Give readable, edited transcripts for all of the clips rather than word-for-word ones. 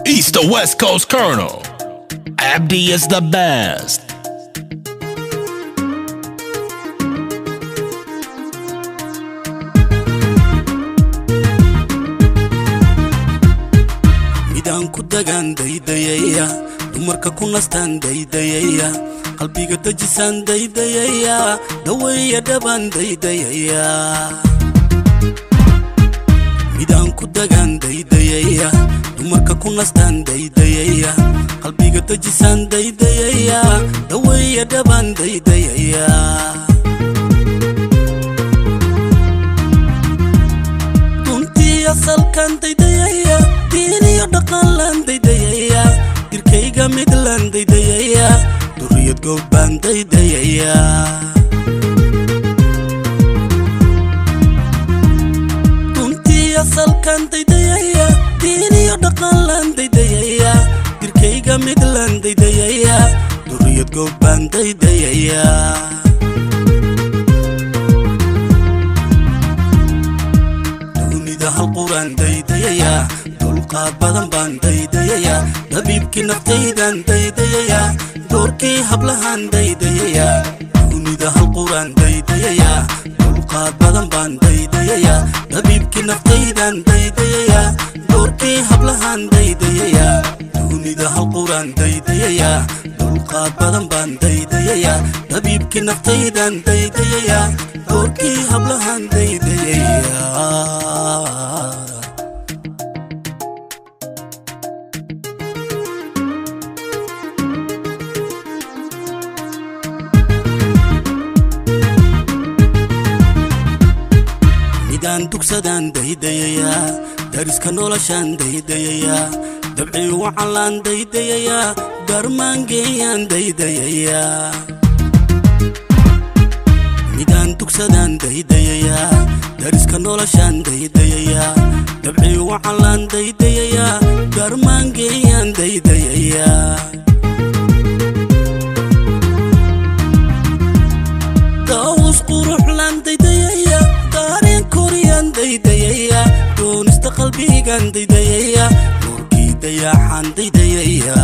East to West Coast Colonel. Abdi is the best. Midaan ku dagan daydayaya, dumarka ku nastaan daydayaya, qalbiga dajisan daydayaya, daweeya dhaban daydayaya. Midaan ku dagan daydayaya, dumarka ku nastaan daydayaya, qalbiga dajisan daydayaya, daweeya dhaban daydayaya. Duntii asalkan daydayaya, diiniyo dhaqanlan daydayaya, dirkayga midlan daydayaya, duriyad goobaan daydayaya. Duntii asalkan daydayaya, diiniyo dhaqanlan daydayaya, dirkayga midlan daydayaya, duriyad goobaan daydayaya. Hal Qur'aan daydayaya, dulqaad badan baan daydayaya, dabiibkii naftaydan daydayaya, doorkii hablahan daydayaya. Dunida hal Qur'aan daydayaya, dulqaad badan baan daydayaya, dabiibkii naftaydan daydayaya, doorkii hablahan daydayaya. Dunida hal Qur'aan daydayaya, dulqaad badan baan daydayaya, dabiibkii naftaydan daydayaya, doorkii hablahan daydayaya. Midaan dugsadaan daydayaya, dariska noloshaan daydayaya, dabci wacalaan daydayaya, darmaan geeyaan daydayaya. Midaan dugsadaan daydayaya, dariska noloshaan daydayaya, dabci wacalaan daydayaya, darmaan geeyaan daydayaya. Daawus quruxlaan daydayaya, daareen koriyaan daydayaya, doonista qalbigaan daydayaya, nuurkii dayaxaan daydayaya.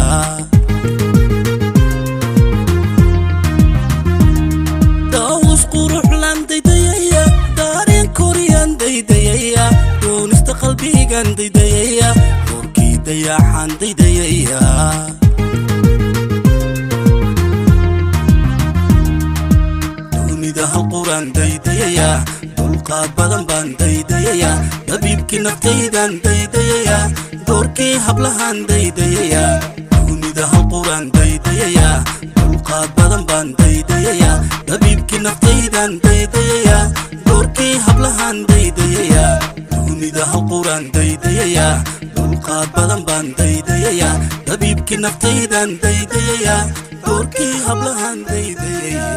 Daawus quruxlaan daydayaya, daareen koriyaan daydayaya, doonista qalbigaan daydayaya, nuurkii dayaxaan daydayaya. Dunida hal Qur'aan daydayaya, dulqaad badan baan daydayaya, dabiibkii naftaydan daydayaya, doorkii hablahan daydayaya. Dunida hal Qur'aan daydayaya, dulqaad badan baan daydayaya, dabiibkii naftaydan daydayaya, doorkii hablahan daydayaya. Dunida hal Qur'aan daydayaya, dulqaad badan baan daydayaya, dabiibkii naftaydan daydayaya, doorkii hablahan daydayaya.